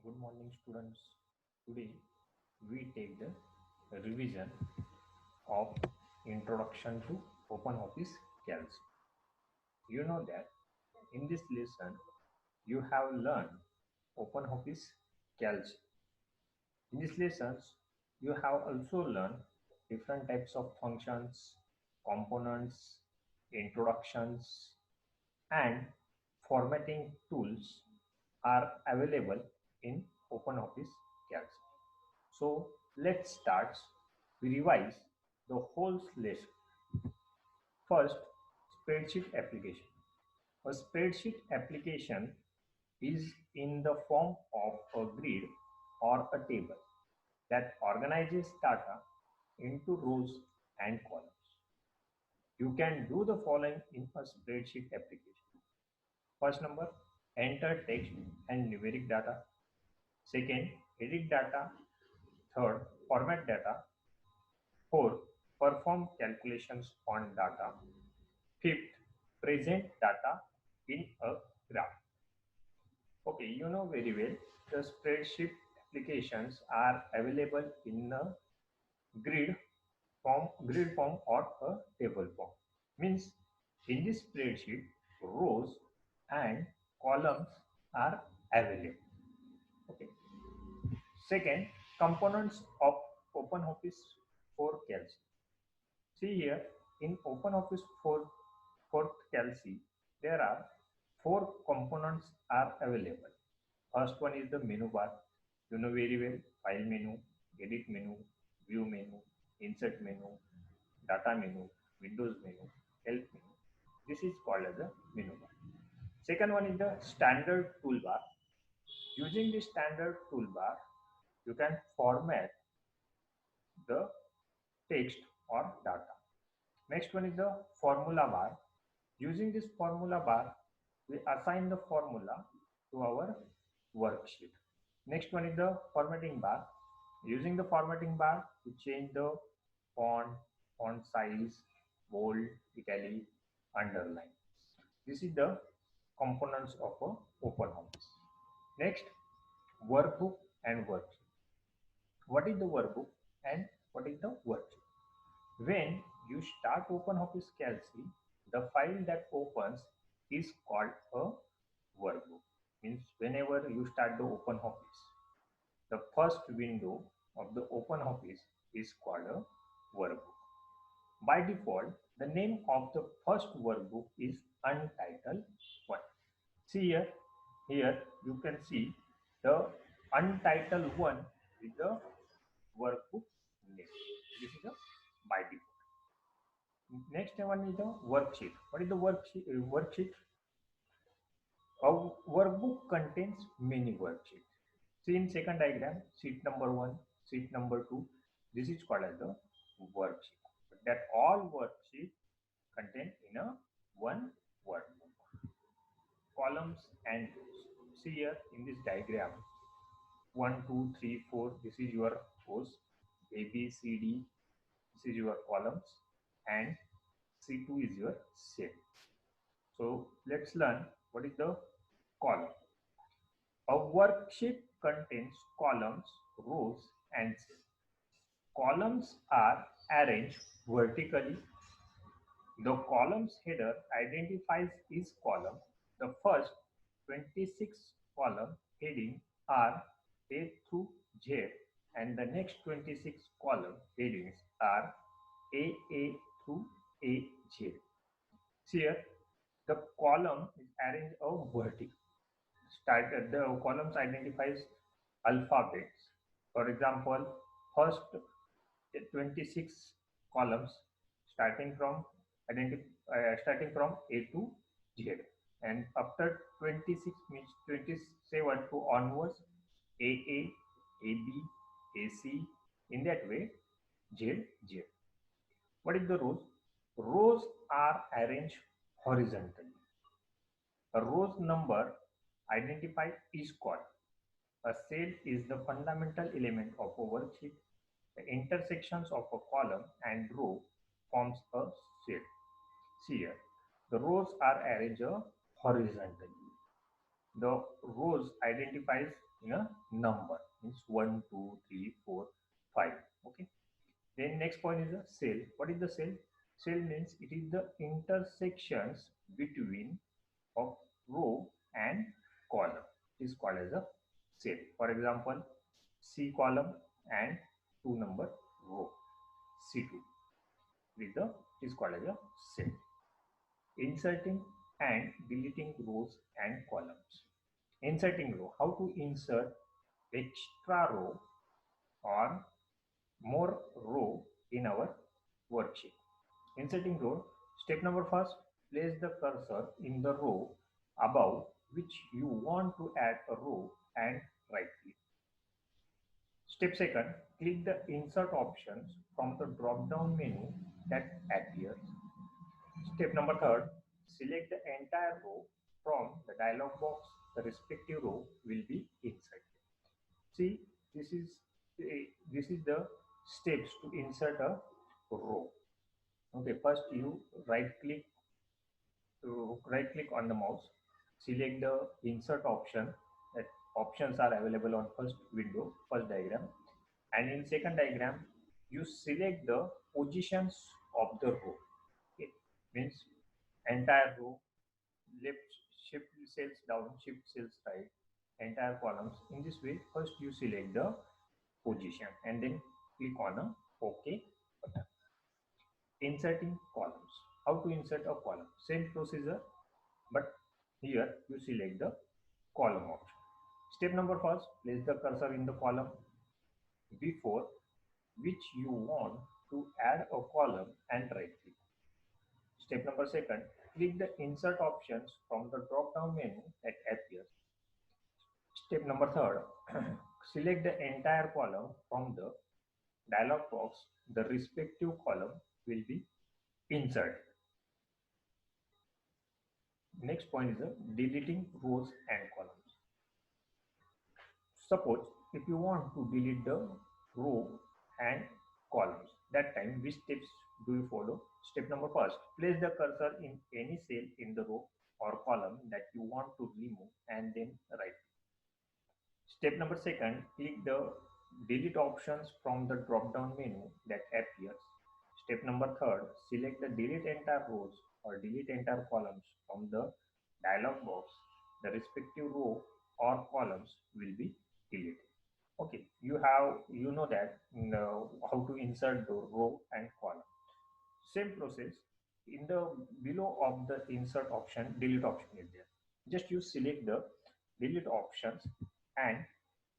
Good morning, students. Today we take the revision of Introduction to OpenOffice Calc. You know that in this lesson you have learned OpenOffice Calc. In these lessons you have also learned different types of functions, components, introductions, and formatting tools are available in OpenOffice Calc. So let's start. We revise the whole lesson. First, spreadsheet application. A spreadsheet application is in the form of a grid or a table that organizes data into rows and columns. You can do the following in a spreadsheet application. First number, enter text and numeric data. Second, edit data. Third, format data. Fourth, perform calculations on data. Fifth, present data in a graph. Okay, you know very well the spreadsheet applications are available in a grid form or a table form. Means in this spreadsheet, rows and columns are available. Okay. Second, components of OpenOffice for Calc. See here in OpenOffice for Calc, there are four components are available. First one is the menu bar. You know very well, file menu, edit menu, view menu, insert menu, data menu, Windows menu, help menu. This is called as the menu bar. Second one is the standard toolbar. Using the standard toolbar, you can format the text or data. Next one is the formula bar. Using this formula bar, we assign the formula to our worksheet. Next one is the formatting bar. Using the formatting bar, we change the font size, bold, italic, underline. This is the components of a OpenOffice. Next, workbook and worksheet. What is the workbook and what is the worksheet? When you start OpenOffice Calc, the file that opens is called a workbook. Means whenever you start the OpenOffice, the first window of the OpenOffice is called a workbook. By default, the name of the first workbook is Untitled 1. See here you can see the Untitled 1 is the workbook name. This is the by default. Next one is the worksheet. What is the worksheet? A workbook contains many worksheets. See in second diagram, sheet number 1, sheet number 2. This is called as the worksheet. That all worksheets contain in a one workbook. Columns and rows. See here in this diagram, 1, 2, 3, 4. This is your rows. A, B, C, D. This is your columns, and C2 is your cell. So let's learn what is the column. A worksheet contains columns, rows, and cells. Columns are arranged vertically. The column's header identifies each column. The first 26 column heading are A through Z, and the next 26 column headings are AA through AZ. Here, the column is arranged vertically. The columns identifies alphabets. For example, first 26 columns starting from starting from A to Z, and after 26 means 27 to onwards AA, AB, AC. In that way, Z, Z. What is the rows? Rows are arranged horizontally. A row's number identifies each column. A cell is the fundamental element of a worksheet. The intersections of a column and row forms a cell. See here, the rows are arranged horizontally. The rows identifies in a number, means 1, 2, 3, 4, 5. Okay. Then next point is a cell. What is the cell? Cell means it is the intersections between of row and column. It is called as a cell. For example, C column and 2 number row, C2 with the, it is called as a cell. Inserting and deleting rows and columns. Inserting row. How to insert extra row or more row in our worksheet. Inserting row. Step number first, place the cursor in the row above which you want to add a row and right click. Step second, click the insert options from the drop down menu that appears. Step number third, select the entire row from the dialog box. The respective row will be inserted. See, this is the steps to insert a row. Okay, first you right click on the mouse, select the insert option. That options are available on first window, first diagram, and in second diagram you select the positions of the row. Okay, means entire row, left shift cells down, shift cells right, entire columns. In this way, first you select the position and then click on a OK button. Inserting columns. How to insert a column? Same procedure, but here you select the column option. Step number first, place the cursor in the column before which you want to add a column and right click. Step number second, click the insert options from the drop down menu that appears. Step number third, select the entire column from the dialog box. The respective column will be inserted. Next point is deleting rows and columns. Suppose if you want to delete the row and columns, that time which steps do you follow? Step number first, place the cursor in any cell in the row or column that you want to remove and then right. Step number second, click the delete options from the drop down menu that appears. Step number third, select the delete entire rows or delete entire columns from the dialog box. The respective row or columns will be deleted. Okay, you know that how to insert the row and column. Same process. In the below of the insert option, delete option is there. Just you select the delete options and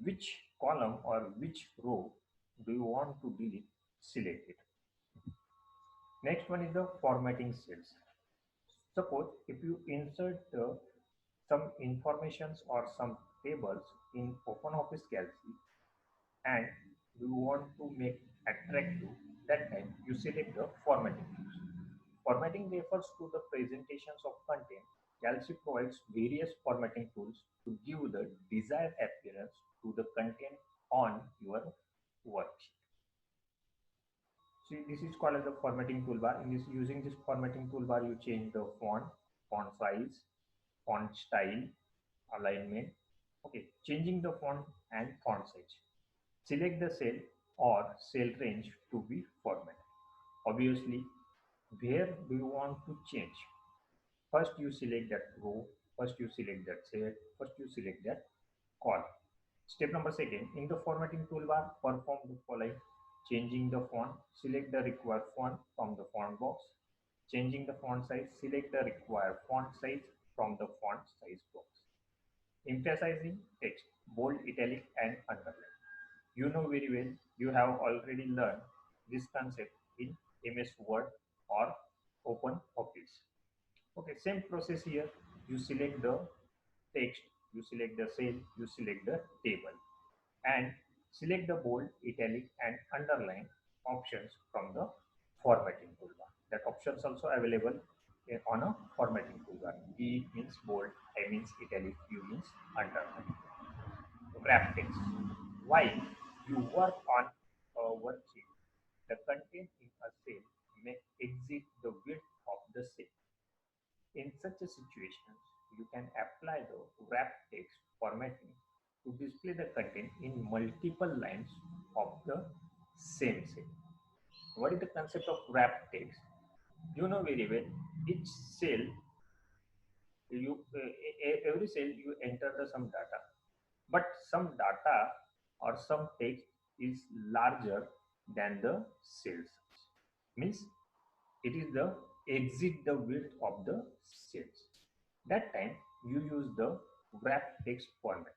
which column or which row do you want to delete, select it. Next one is the formatting cells. Suppose if you insert some informations or some tables in OpenOffice Galaxy and you want to make attractive, that time you select the formatting tools. Formatting refers to the presentations of content. Galaxy provides various formatting tools to give the desired appearance to the content on your worksheet. See, this is called as the formatting toolbar. In this, using this formatting toolbar, you change the font size, font style, alignment. Okay, changing the font and font size. Select the cell or cell range to be formatted. Obviously, where do you want to change? First you select that row, first you select that cell, first you select that column. Step number second, in the formatting toolbar, perform the following. Changing the font, select the required font from the font box. Changing the font size, select the required font size from the font size box. Emphasizing text, bold, italic and underline. You know very well, you have already learned this concept in MS Word or Open Office. Okay, same process here. You select the text, you select the cell, you select the table, and select the bold, italic, and underline options from the formatting toolbar. That options also available on a formatting toolbar. E means bold, I means italic, U means underline. Wrap text. While you work on a worksheet, the content in a cell may exceed the width of the cell. In such a situation, you can apply the wrap text formatting to display the content in multiple lines of the same cell. What is the concept of wrap text? You know very well, each cell you every cell you enter the some data, but some data or some text is larger than the cell size. Means it is the exit the width of the cells. That time you use the wrap text formatting.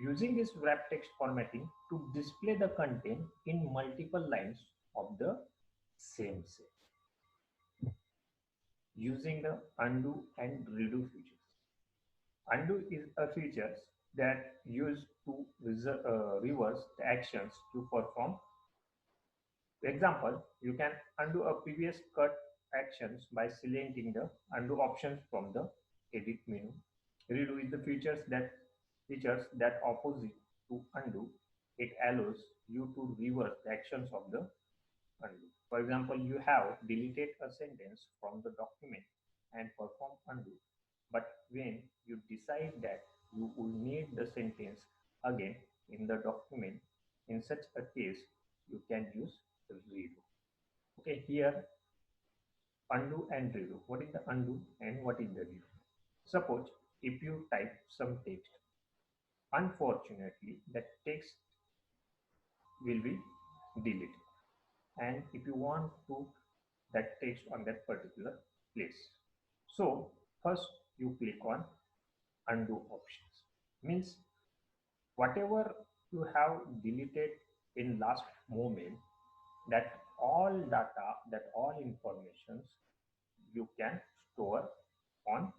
Using this wrap text formatting to display the content in multiple lines of the same cell. Using the undo and redo features. Undo is a feature that used to reverse the actions to perform. Example, you can undo a previous cut actions by selecting the undo options from the edit menu. Redo is the features that opposite to undo. It allows you to reverse the actions of the undo. For example, you have deleted a sentence from the document and perform undo. But when you decide that you will need the sentence again in the document, in such a case, you can use redo. Okay, here undo and redo. What is the undo and what is the redo? Suppose if you type some text, unfortunately, that text will be deleted. And if you want to that text on that particular place, so first you click on undo options. Means whatever you have deleted in last moment, that all data, that all informations you can store on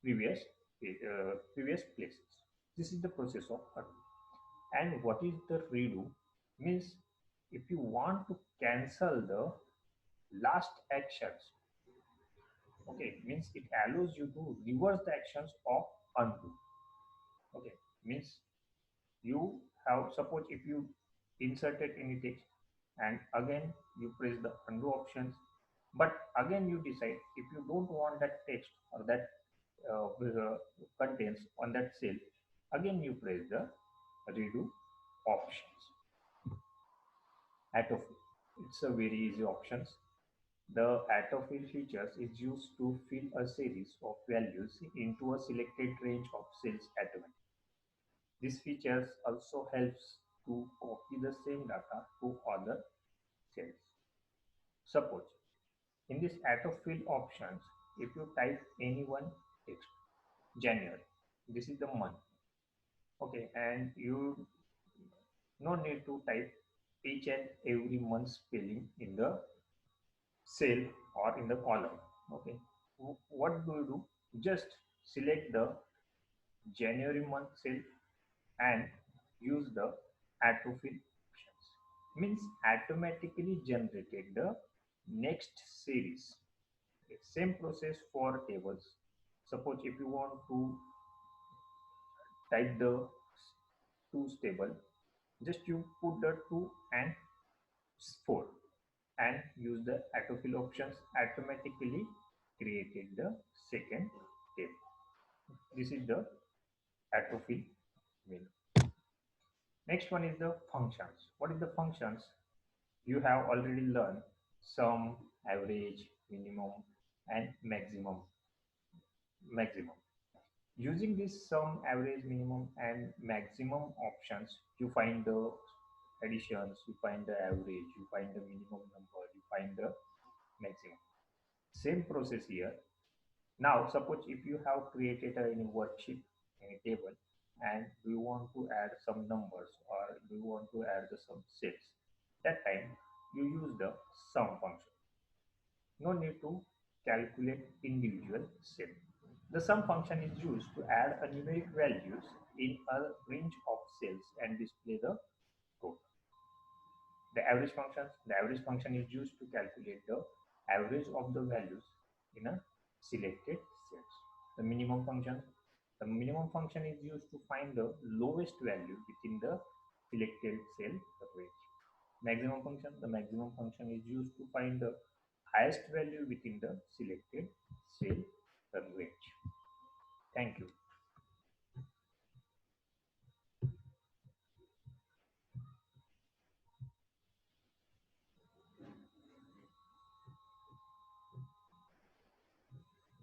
previous previous places. This is the process of undo. And what is the redo? Means if you want to cancel the last actions, okay, means it allows you to reverse the actions of undo. Okay, means you have, suppose if you inserted any text and again you press the undo options, but again you decide if you don't want that text or that contents on that cell, again you press the redo options. Autofill, it's a very easy options. The autofill features is used to fill a series of values into a selected range of cells automatically. This feature also helps to copy the same data to other cells. Suppose in this autofill options, if you type any one text, January, this is the month, okay, and you no need to type each and every month spelling in the cell or in the column. Okay, what do you do? Just select the January month cell and use the autofill options. Means automatically generated the next series. Okay, same process for tables. Suppose if you want to type the two's table, just you put the 2 and 4 and use the autofill options, automatically created the second table. This is the autofill menu. Next one is the functions. What is the functions? You have already learned sum, average, minimum, and maximum. Using this sum, average, minimum, and maximum options, you find the additions, you find the average, you find the minimum number, you find the maximum. Same process here. Now, suppose if you have created any worksheet, any table, and do you want to add some numbers or do you want to add some cells, that time you use the sum function. No need to calculate individual cell. The sum function is used to add a numeric values in a range of cells and display the total. The average function is used to calculate the average of the values in a selected cells. The minimum function is used to find the lowest value within the selected cell range. The maximum function is used to find the highest value within the selected